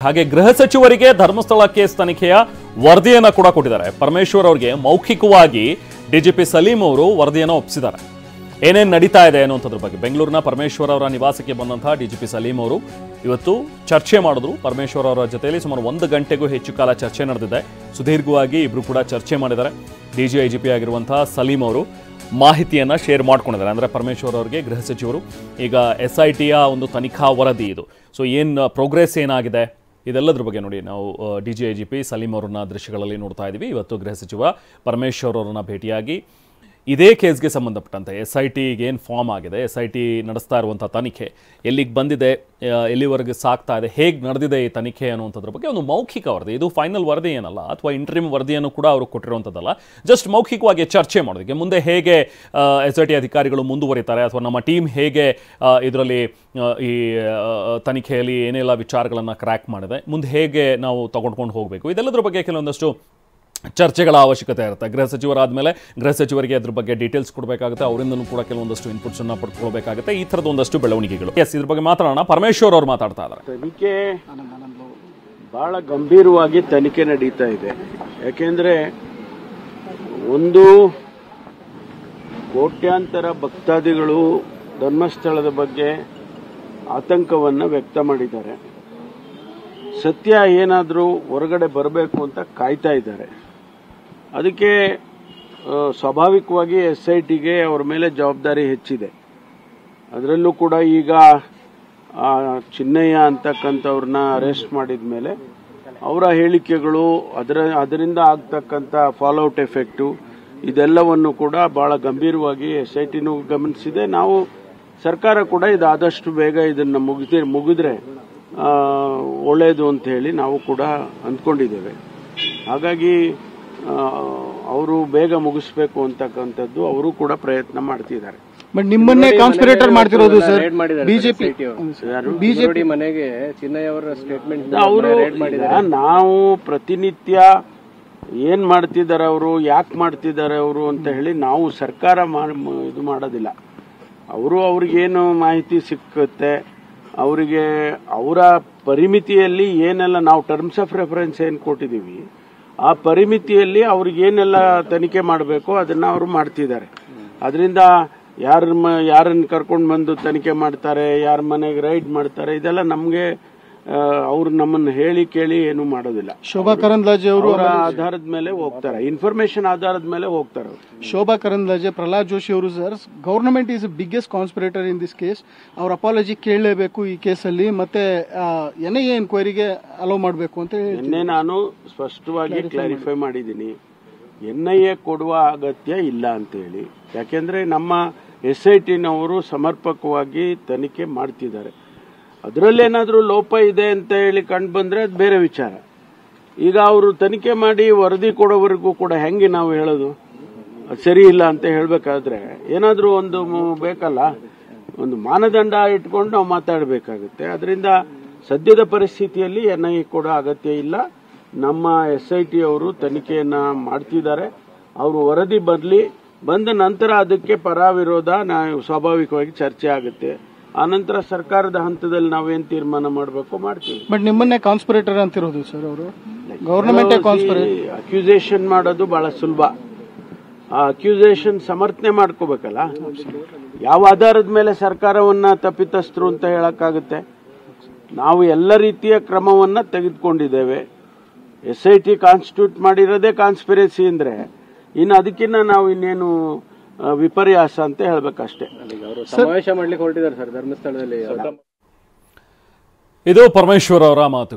ಹಾಗೆ ಗೃಹ ಸಚಿವರಿಗೆ ಧರ್ಮಸ್ಥಳ ಕೇಸ್ ತನಿಖೆಯ ವರದಿಯನ್ನು ಕೂಡ ಕೊಟ್ಟಿದ್ದಾರೆ. ಪರಮೇಶ್ವರ್ ಅವರಿಗೆ ಮೌಖಿಕವಾಗಿ ಡಿಜಿಪಿ ಸಲೀಂ ಅವರು ವರದಿಯನ್ನು ಒಪ್ಪಿಸಿದ್ದಾರೆ. ಏನೇನು ನಡೀತಾ ಇದೆ ಅನ್ನುವಂಥದ್ರ ಬಗ್ಗೆ ಬೆಂಗಳೂರಿನ ಪರಮೇಶ್ವರ್ ಅವರ ನಿವಾಸಕ್ಕೆ ಬಂದಂತಹ ಡಿಜಿಪಿ ಸಲೀಂ ಅವರು ಇವತ್ತು ಚರ್ಚೆ ಮಾಡಿದ್ರು. ಪರಮೇಶ್ವರ್ ಅವರ ಜೊತೆಯಲ್ಲಿ ಸುಮಾರು 1 ಗಂಟೆಗೂ ಹೆಚ್ಚು ಕಾಲ ಚರ್ಚೆ ನಡೆದಿದೆ. ಸುದೀರ್ಘವಾಗಿ ಇಬ್ರು ಕೂಡ ಚರ್ಚೆ ಮಾಡಿದ್ದಾರೆ. DGIGP ಆಗಿರುವಂತಹ ಸಲೀಂ ಅವರು ಮಾಹಿತಿಯನ್ನ ಶೇರ್ ಮಾಡ್ಕೊಂಡಿದ್ದಾರೆ. ಅಂದರೆ ಪರಮೇಶ್ವರ್ ಅವರಿಗೆ ಗೃಹ ಸಚಿವರು ಈಗ SITಯ ಒಂದು ತನಿಖಾ ವರದಿ ಇದು. ಸೊ ಏನು ಪ್ರೋಗ್ರೆಸ್ ಏನಾಗಿದೆ ಇದೆಲ್ಲದ್ರ ಬಗ್ಗೆ ನೋಡಿ ನಾವು DGIGP ಸಲೀಂ ಅವರನ್ನ ದೃಶ್ಯಗಳಲ್ಲಿ ನೋಡ್ತಾ ಇದ್ದೀವಿ. ಇವತ್ತು ಗೃಹ ಸಚಿವ ಪರಮೇಶ್ವರ್ ಅವರನ್ನ ಭೇಟಿಯಾಗಿ ಇದೇ ಕೇಸ್ಗೆ ಸಂಬಂಧಪಟ್ಟಂತೆ SIT ಏನು ಫಾರ್ಮ್ ಆಗಿದೆ, SIT ನಡೆಸ್ತಾ ಇರುವಂಥ ತನಿಖೆ ಎಲ್ಲಿಗೆ ಬಂದಿದೆ, ಎಲ್ಲಿವರೆಗೆ ಸಾಗ್ತಾ ಇದೆ, ಹೇಗೆ ನಡೆದಿದೆ ಈ ತನಿಖೆ ಅನ್ನುವಂಥದ್ರ ಬಗ್ಗೆ ಒಂದು ಮೌಖಿಕ ವರದಿ. ಇದು ಫೈನಲ್ ವರದಿ ಏನಲ್ಲ, ಅಥವಾ ಇಂಟ್ರಿಮ್ ವರದಿಯನ್ನು ಕೂಡ ಅವರು ಕೊಟ್ಟಿರುವಂಥದ್ದಲ್ಲ. ಜಸ್ಟ್ ಮೌಖಿಕವಾಗಿ ಚರ್ಚೆ ಮಾಡೋದಕ್ಕೆ ಮುಂದೆ ಹೇಗೆ SIT ಅಧಿಕಾರಿಗಳು ಮುಂದುವರಿತಾರೆ, ಅಥವಾ ನಮ್ಮ ಟೀಮ್ ಹೇಗೆ ಇದರಲ್ಲಿ ಈ ತನಿಖೆಯಲ್ಲಿ ಏನೆಲ್ಲ ವಿಚಾರಗಳನ್ನು ಕ್ರ್ಯಾಕ್ ಮಾಡಿದೆ, ಮುಂದೆ ಹೇಗೆ ನಾವು ತಗೊಂಡ್ಕೊಂಡು ಹೋಗಬೇಕು, ಇದೆಲ್ಲದ್ರ ಬಗ್ಗೆ ಕೆಲವೊಂದಷ್ಟು ಚರ್ಚೆಗಳ ಅವಶ್ಯಕತೆ ಇರುತ್ತೆ. ಗೃಹ ಸಚಿವರಾದಮೇಲೆ ಗೃಹ ಸಚಿವರಿಗೆ ಅದ್ರ ಬಗ್ಗೆ ಡೀಟೇಲ್ಸ್ ಕೊಡಬೇಕಾಗುತ್ತೆ, ಅವರಿಂದನೂ ಕೂಡ ಕೆಲವೊಂದಷ್ಟು ಇನ್ಪುಟ್ಸ್ ಅನ್ನ ಪಡ್ಕೊಳ್ಬೇಕಾಗುತ್ತೆ. ಈ ಥರದ ಒಂದಷ್ಟು ಬೆಳವಣಿಗೆಗಳು. ಇದ್ರ ಬಗ್ಗೆ ಮಾತಾಡೋಣ. ಪರಮೇಶ್ವರ್ ಅವರು ಮಾತಾಡ್ತಾ ಇದ್ದಾರೆ. ತನಿಖೆ ಬಹಳ ಗಂಭೀರವಾಗಿ ತನಿಖೆ ನಡೀತಾ ಇದೆ. ಯಾಕೆಂದ್ರೆ ಒಂದು ಕೋಟ್ಯಾಂತರ ಭಕ್ತಾದಿಗಳು ಧರ್ಮಸ್ಥಳದ ಬಗ್ಗೆ ಆತಂಕವನ್ನ ವ್ಯಕ್ತ ಮಾಡಿದ್ದಾರೆ. ಸತ್ಯ ಏನಾದರೂ ಹೊರಗಡೆ ಬರಬೇಕು ಅಂತ ಕಾಯ್ತಾ ಇದ್ದಾರೆ. ಅದಕ್ಕೆ ಸ್ವಾಭಾವಿಕವಾಗಿ SITಗೆ ಅವರ ಮೇಲೆ ಜವಾಬ್ದಾರಿ ಹೆಚ್ಚಿದೆ. ಅದರಲ್ಲೂ ಕೂಡ ಈಗ ಚಿನ್ನಯ್ಯ ಅಂತಕ್ಕಂಥವ್ರನ್ನ ಅರೆಸ್ಟ್ ಮಾಡಿದ ಮೇಲೆ ಅವರ ಹೇಳಿಕೆಗಳು, ಅದರಿಂದ ಆಗ್ತಕ್ಕಂಥ ಫಾಲೋಔಟ್ ಎಫೆಕ್ಟು, ಇದೆಲ್ಲವನ್ನು ಕೂಡ ಬಹಳ ಗಂಭೀರವಾಗಿ SITನೂ ಗಮನಿಸಿದೆ. ನಾವು ಸರ್ಕಾರ ಕೂಡ ಇದು ಆದಷ್ಟು ಬೇಗ ಇದನ್ನು ಮುಗಿದ್ರೆ ಒಳ್ಳೆಯದು ಅಂತ ಹೇಳಿ ನಾವು ಕೂಡ ಅಂದ್ಕೊಂಡಿದ್ದೇವೆ. ಹಾಗಾಗಿ ಅವರು ಬೇಗ ಮುಗಿಸ್ಬೇಕು ಅಂತಕ್ಕಂಥದ್ದು ಅವರು ಕೂಡ ಪ್ರಯತ್ನ ಮಾಡ್ತಿದ್ದಾರೆ. ಬಟ್ ನಿಮ್ಮನ್ನೇ ಕಾನ್ಸ್ಪಿರೇಟರ್ ಮಾಡ್ತಿರೋದು ಸರ್ ಬಿಜೆಪಿ ಮನೆಗೆ ಚಿನ್ನಯ್ಯ ಅವರ ಸ್ಟೇಟ್ಮೆಂಟ್ ಅವರು ನಾವು ಪ್ರತಿನಿತ್ಯ ಏನ್ ಮಾಡ್ತಿದ್ದಾರೆ ಅವರು, ಯಾಕೆ ಮಾಡ್ತಿದ್ದಾರೆ ಅವರು ಅಂತ ಹೇಳಿ ನಾವು ಸರ್ಕಾರ ಇದು ಮಾಡೋದಿಲ್ಲ. ಅವ್ರಿಗೇನು ಮಾಹಿತಿ ಸಿಕ್ಕುತ್ತೆ, ಅವರಿಗೆ ಅವರ ಪರಿಮಿತಿಯಲ್ಲಿ ಏನೆಲ್ಲ ನಾವು ಟರ್ಮ್ಸ್ ಆಫ್ ರೆಫರೆನ್ಸ್ ಏನು ಕೊಟ್ಟಿದ್ದೀವಿ ಆ ಪರಿಮಿತಿಯಲ್ಲಿ ಅವ್ರಿಗೇನೆಲ್ಲ ತನಿಖೆ ಮಾಡಬೇಕು ಅದನ್ನ ಅವರು ಮಾಡ್ತಿದ್ದಾರೆ. ಅದರಿಂದ ಯಾರನ್ನ ಕರ್ಕೊಂಡು ಬಂದು ತನಿಖೆ ಮಾಡ್ತಾರೆ, ಯಾರ ಮನೆಗೆ ರೈಡ್ ಮಾಡ್ತಾರೆ, ಇದೆಲ್ಲ ನಮಗೆ ಅವ್ರು ನಮ್ಮನ್ನು ಹೇಳಿ ಕೇಳಿ ಏನು ಮಾಡೋದಿಲ್ಲ. ಶೋಭಾ ಕರಂದ್ಲಾಜೆ ಅವರು ಆಧಾರದ ಮೇಲೆ ಹೋಗ್ತಾರೆ, ಇನ್ಫಾರ್ಮೇಶನ್ ಆಧಾರದ ಮೇಲೆ ಹೋಗ್ತಾರೆ. ಶೋಭಾ ಕರಂದ್ಲಾಜೆ, ಪ್ರಹ್ಲಾದ್ ಜೋಶಿ ಅವರು sir, government is biggest conspirator in this case. ಅವ್ರ ಅಪಾಲಜಿ ಕೇಳಲೇಬೇಕು ಈ ಕೇಸಲ್ಲಿ, ಮತ್ತೆ NIA ಎನ್ಕ್ವೈರಿಗೆ ಅಲೋ ಮಾಡಬೇಕು ಅಂತ ನಿನ್ನೆ ನಾನು ಸ್ಪಷ್ಟವಾಗಿ ಕ್ಲಾರಿಫೈ ಮಾಡಿದ್ದೀನಿ. NIA ಕೊಡುವ ಅಗತ್ಯ ಇಲ್ಲ ಅಂತ ಹೇಳಿ. ಯಾಕೆಂದ್ರೆ ನಮ್ಮ SITನವರು ಸಮರ್ಪಕವಾಗಿ ತನಿಖೆ ಮಾಡ್ತಿದ್ದಾರೆ. ಅದರಲ್ಲೇನಾದ್ರೂ ಲೋಪ ಇದೆ ಅಂತ ಹೇಳಿ ಕಂಡು ಬಂದ್ರೆ ಅದು ಬೇರೆ ವಿಚಾರ. ಈಗ ಅವರು ತನಿಖೆ ಮಾಡಿ ವರದಿ ಕೊಡೋವರೆಗೂ ಕೂಡ ಹೆಂಗೆ ನಾವು ಹೇಳೋದು, ಅದು ಸರಿ ಇಲ್ಲ ಅಂತ ಹೇಳಬೇಕಾದ್ರೆ ಏನಾದ್ರೂ ಒಂದು ಬೇಕಲ್ಲ, ಒಂದು ಮಾನದಂಡ ಇಟ್ಕೊಂಡು ನಾವು ಮಾತಾಡಬೇಕಾಗುತ್ತೆ. ಅದರಿಂದ ಸದ್ಯದ ಪರಿಸ್ಥಿತಿಯಲ್ಲಿ NIA ಕೊಡೋ ಅಗತ್ಯ ಇಲ್ಲ. ನಮ್ಮ SIT ಅವರು ತನಿಖೆಯನ್ನ ಮಾಡ್ತಿದ್ದಾರೆ. ಅವರು ವರದಿ ಬಂದ ನಂತರ ಅದಕ್ಕೆ ಪರ ವಿರೋಧ ಸ್ವಾಭಾವಿಕವಾಗಿ ಚರ್ಚೆ ಆಗುತ್ತೆ. ಆನಂತರ ಸರ್ಕಾರದ ಹಂತದಲ್ಲಿ ನಾವೇನ್ ತೀರ್ಮಾನ ಮಾಡಬೇಕು ಮಾಡ್ತೀವಿ. ಬಟ್ ನಿಮ್ಮನ್ನೇ ಕಾನ್ಸ್ಪಿರೇಟರ್ ಅಂತಿರೋದು ಸರ್ ಅವರು. ಗವರ್ನಮೆಂಟ್ ಅಕ್ಯೂಸೇಷನ್ ಮಾಡೋದು ಬಹಳ ಸುಲಭ. ಆ ಅಕ್ಯೂಸೇಷನ್ ಸಮರ್ಥನೆ ಮಾಡ್ಕೋಬೇಕಲ್ಲ. ಯಾವ ಆಧಾರದ ಮೇಲೆ ಸರ್ಕಾರವನ್ನ ತಪ್ಪಿತಸ್ಥರು ಅಂತ ಹೇಳಕ್ಕಾಗುತ್ತೆ? ನಾವು ಎಲ್ಲ ರೀತಿಯ ಕ್ರಮವನ್ನ ತೆಗೆದುಕೊಂಡಿದ್ದೇವೆ. SIT ಕಾನ್ಸ್ಟಿಟ್ಯೂಟ್ ಮಾಡಿರೋದೇ ಕಾನ್ಸ್ಪಿರೆಸಿ ಅಂದ್ರೆ ಇನ್ನು ಅದಕ್ಕಿಂತ ನಾವು ಇನ್ನೇನು ವಿಪರ್ಯಾಸ ಅಂತ ಹೇಳ್ಬೇಕಷ್ಟೇ. ಸಮಾವೇಶ ಮಾಡ್ಲಿಕ್ಕೆ ಹೊರಟಿದ್ದಾರೆ ಸರ್ ಧರ್ಮಸ್ಥಳದಲ್ಲಿ. ಇದು ಪರಮೇಶ್ವರ್ ಅವರ ಮಾತುಗಳು.